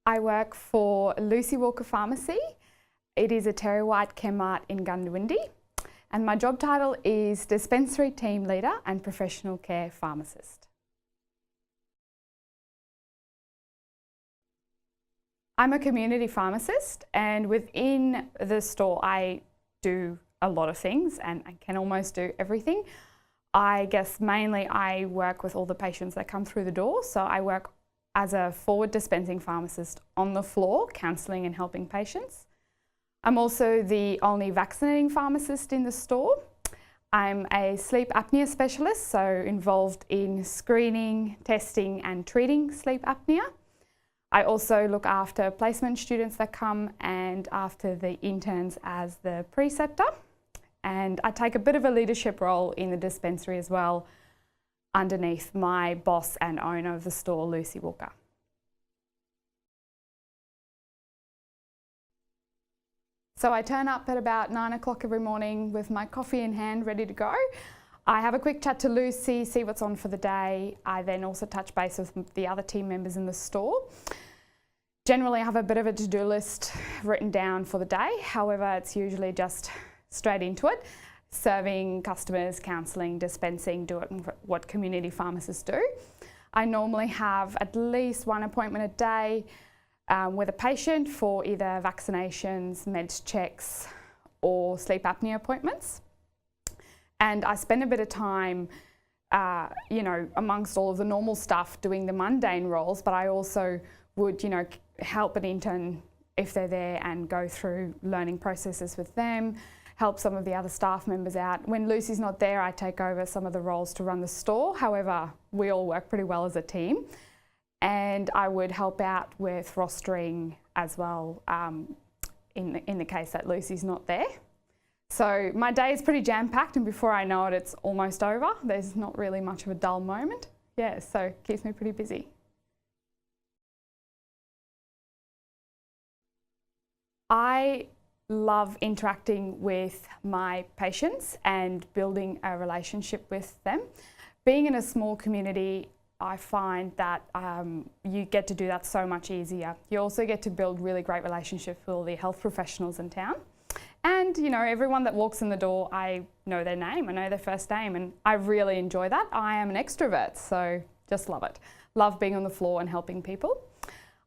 I work for Lucy Walker Pharmacy. It is a Terry White Chemmart in Goondiwindi, and my job title is Dispensary Team Leader and Professional Care Pharmacist. I'm a community pharmacist, and within the store I do a lot of things and I can almost do everything. I guess mainly I work with all the patients that come through the door, so I work as a forward dispensing pharmacist on the floor, counselling and helping patients. I'm also the only vaccinating pharmacist in the store. I'm a sleep apnea specialist, so involved in screening, testing and treating sleep apnea. I also look after placement students that come and after the interns as the preceptor. And I take a bit of a leadership role in the dispensary as well, underneath my boss and owner of the store, Lucy Walker. So I turn up at about 9 o'clock every morning with my coffee in hand, ready to go. I have a quick chat to Lucy, see what's on for the day. I then also touch base with the other team members in the store. Generally, I have a bit of a to-do list written down for the day. However, it's usually just straight into it, serving customers, counselling, dispensing, doing what community pharmacists do. I normally have at least one appointment a day with a patient for either vaccinations, meds checks or sleep apnea appointments. And I spend a bit of time, amongst all of the normal stuff doing the mundane roles, but I also would, help an intern if they're there and go through learning processes with them, help some of the other staff members out. When Lucy's not there, I take over some of the roles to run the store. However, we all work pretty well as a team. And I would help out with rostering as well in the case that Lucy's not there. So my day is pretty jam-packed, and before I know it, it's almost over. There's not really much of a dull moment. Yeah, so it keeps me pretty busy. I love interacting with my patients and building a relationship with them. Being in a small community, I find that you get to do that so much easier. You also get to build really great relationships with all the health professionals in town. And everyone that walks in the door, I know their name, I know their first name, and I really enjoy that. I am an extrovert, so just love it. Love being on the floor and helping people.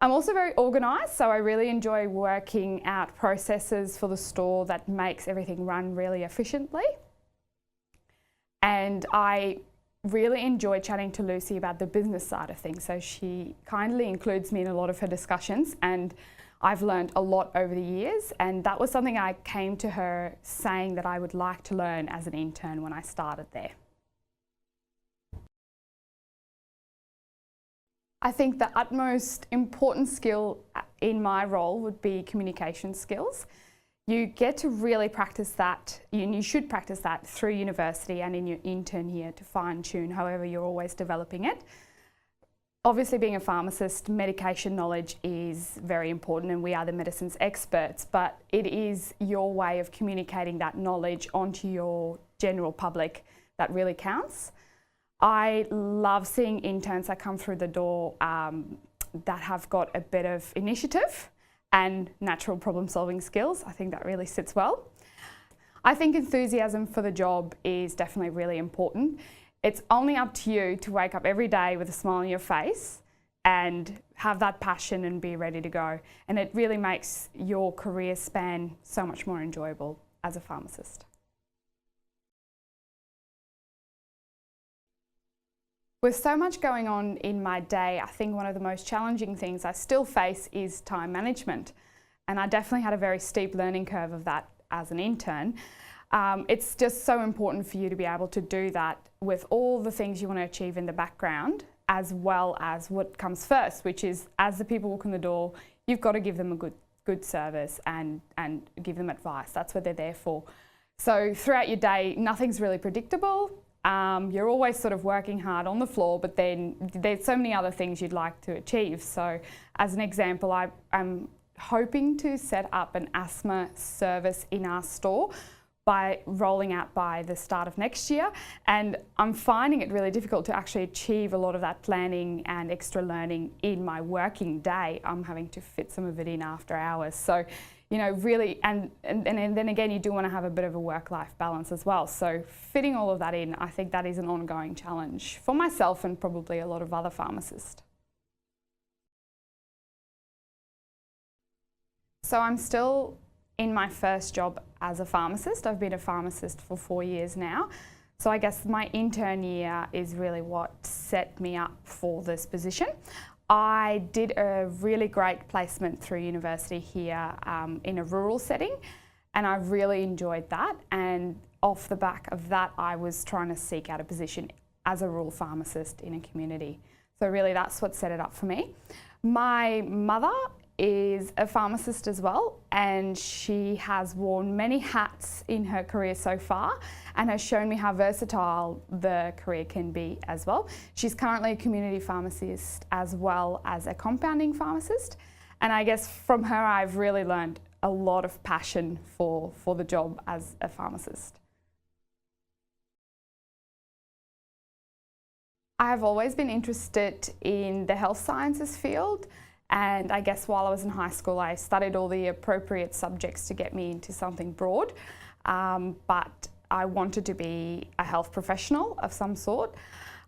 I'm also very organised, so I really enjoy working out processes for the store that makes everything run really efficiently. And I really enjoy chatting to Lucy about the business side of things, so she kindly includes me in a lot of her discussions, and I've learned a lot over the years, and that was something I came to her saying that I would like to learn as an intern when I started there. I think the utmost important skill in my role would be communication skills. You get to really practice that, and you should practice that through university and in your intern year to fine-tune, however you're always developing it. Obviously, being a pharmacist, medication knowledge is very important, and we are the medicines experts, but it is your way of communicating that knowledge onto your general public that really counts. I love seeing interns that come through the door that have got a bit of initiative and natural problem-solving skills. I think that really sits well. I think enthusiasm for the job is definitely really important. It's only up to you to wake up every day with a smile on your face and have that passion and be ready to go. And it really makes your career span so much more enjoyable as a pharmacist. With so much going on in my day, I think one of the most challenging things I still face is time management. And I definitely had a very steep learning curve of that as an intern. It's just so important for you to be able to do that with all the things you want to achieve in the background, as well as what comes first, which is as the people walk in the door, you've got to give them a good service and give them advice. That's what they're there for. So throughout your day, nothing's really predictable. You're always sort of working hard on the floor, but then there's so many other things you'd like to achieve. So as an example, I'm hoping to set up an asthma service in our store by rolling out by the start of next year, and I'm finding it really difficult to actually achieve a lot of that planning and extra learning in my working day. I'm having to fit some of it in after hours. So, you know, really, and then again, you do want to have a bit of a work-life balance as well. So fitting all of that in, I think that is an ongoing challenge for myself and probably a lot of other pharmacists. So I'm still in my first job as a pharmacist. I've been a pharmacist for 4 years now. So I guess my intern year is really what set me up for this position. I did a really great placement through university here in a rural setting, and I really enjoyed that. And off the back of that, I was trying to seek out a position as a rural pharmacist in a community. So really that's what set it up for me. My mother is a pharmacist as well, and she has worn many hats in her career so far and has shown me how versatile the career can be as well. She's currently a community pharmacist as well as a compounding pharmacist, and I guess from her I've really learned a lot of passion for the job as a pharmacist. I have always been interested in the health sciences field. And I guess while I was in high school, I studied all the appropriate subjects to get me into something broad. But I wanted to be a health professional of some sort.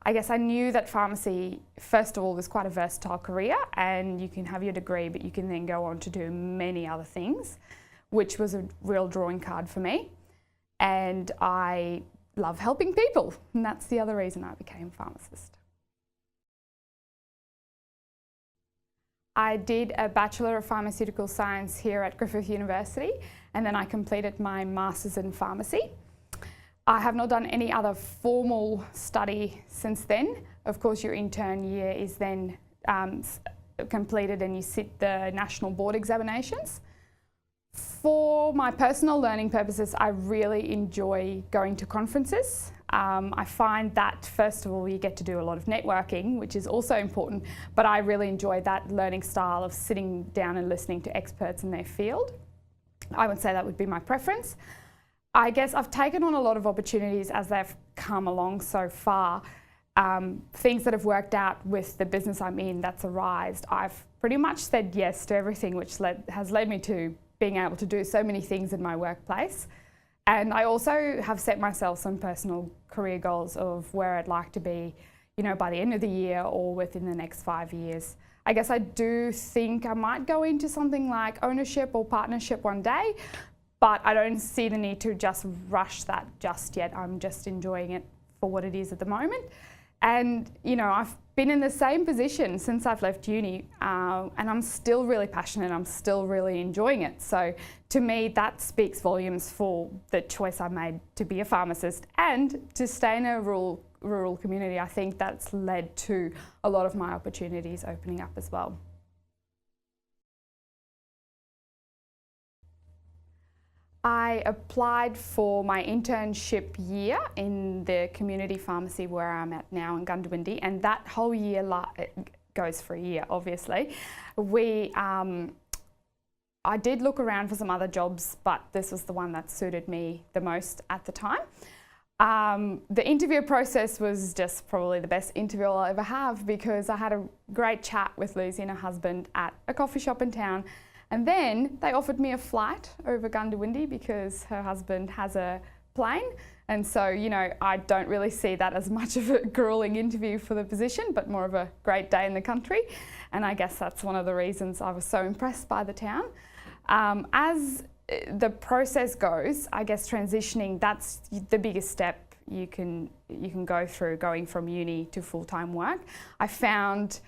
I guess I knew that pharmacy, first of all, was quite a versatile career, and you can have your degree, but you can then go on to do many other things, which was a real drawing card for me. And I love helping people, and that's the other reason I became a pharmacist. I did a Bachelor of Pharmaceutical Science here at Griffith University, and then I completed my Masters in Pharmacy. I have not done any other formal study since then. Of course, your intern year is then completed and you sit the national board examinations. For my personal learning purposes, I really enjoy going to conferences. I find that, first of all, you get to do a lot of networking, which is also important, but I really enjoy that learning style of sitting down and listening to experts in their field. I would say that would be my preference. I guess I've taken on a lot of opportunities as they've come along so far. Things that have worked out with the business I'm in that's arisen. I've pretty much said yes to everything, which has led me to being able to do so many things in my workplace. And I also have set myself some personal career goals of where I'd like to be, you know, by the end of the year or within the next 5 years. I guess I do think I might go into something like ownership or partnership one day, but I don't see the need to just rush that just yet. I'm just enjoying it for what it is at the moment. And, you know, I've been in the same position since I've left uni, and I'm still really passionate, I'm still really enjoying it. So to me, that speaks volumes for the choice I made to be a pharmacist and to stay in a rural community. I think that's led to a lot of my opportunities opening up as well. I applied for my internship year in the community pharmacy where I'm at now in Gundawindi, and that whole year goes for a year, obviously. I did look around for some other jobs, but this was the one that suited me the most at the time. The interview process was just probably the best interview I'll ever have, because I had a great chat with Lucy and her husband at a coffee shop in town. And then they offered me a flight over Gundawindi because her husband has a plane. And so, you know, I don't really see that as much of a grueling interview for the position, but more of a great day in the country. And I guess that's one of the reasons I was so impressed by the town. As the process goes, I guess transitioning, that's the biggest step you can go through, going from uni to full-time work. I found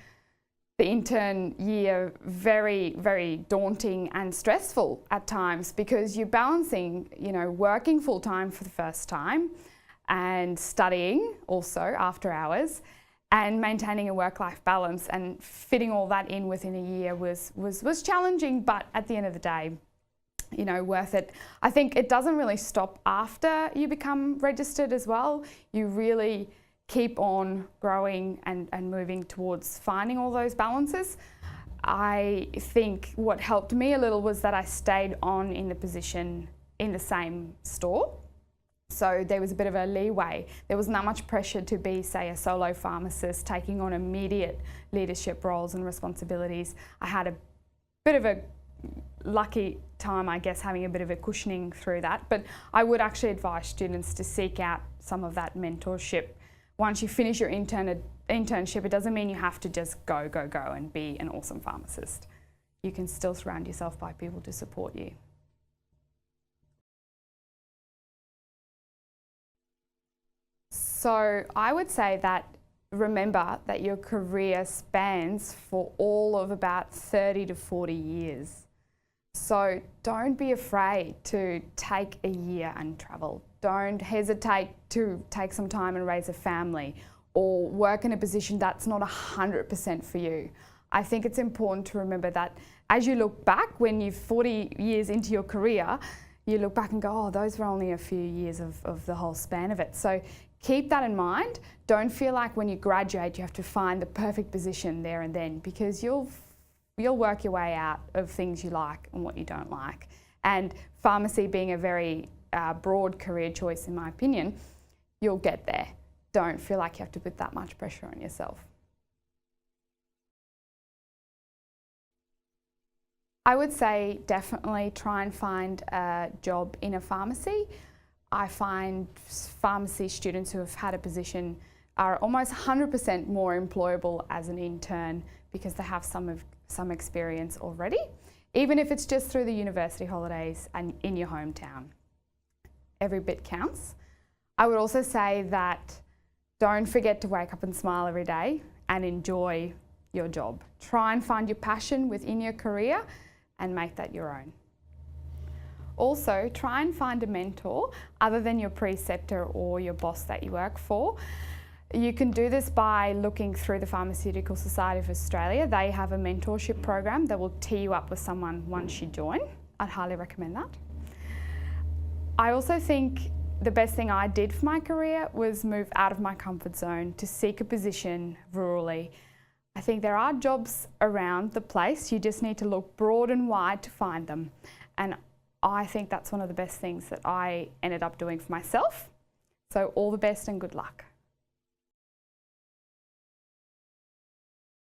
the intern year very, very daunting and stressful at times, because you're balancing, you know, working full-time for the first time and studying also after hours and maintaining a work-life balance, and fitting all that in within a year was challenging, but at the end of the day, you know, worth it. I think it doesn't really stop after you become registered as well. You really keep on growing and moving towards finding all those balances. I think what helped me a little was that I stayed on in the position in the same store. So there was a bit of a leeway. There wasn't that much pressure to be, say, a solo pharmacist taking on immediate leadership roles and responsibilities. I had a bit of a lucky time, I guess, having a bit of a cushioning through that. But I would actually advise students to seek out some of that mentorship. Once you finish your internship, it doesn't mean you have to just go and be an awesome pharmacist. You can still surround yourself by people to support you. So I would say that remember that your career spans for all of about 30 to 40 years. So don't be afraid to take a year and travel. Don't hesitate to take some time and raise a family or work in a position that's not 100% for you. I think it's important to remember that as you look back, when you're 40 years into your career, you look back and go, oh, those were only a few years of the whole span of it. So keep that in mind. Don't feel like when you graduate you have to find the perfect position there and then, because you'll work your way out of things you like and what you don't like. And pharmacy being a very broad career choice, in my opinion, you'll get there. Don't feel like you have to put that much pressure on yourself. I would say definitely try and find a job in a pharmacy. I find pharmacy students who have had a position are almost 100% more employable as an intern because they have some experience already, even if it's just through the university holidays and in your hometown. Every bit counts. I would also say that don't forget to wake up and smile every day and enjoy your job. Try and find your passion within your career and make that your own. Also, try and find a mentor other than your preceptor or your boss that you work for. You can do this by looking through the Pharmaceutical Society of Australia. They have a mentorship program that will tee you up with someone once you join. I'd highly recommend that. I also think the best thing I did for my career was move out of my comfort zone to seek a position rurally. I think there are jobs around the place. You just need to look broad and wide to find them. And I think that's one of the best things that I ended up doing for myself. So all the best and good luck.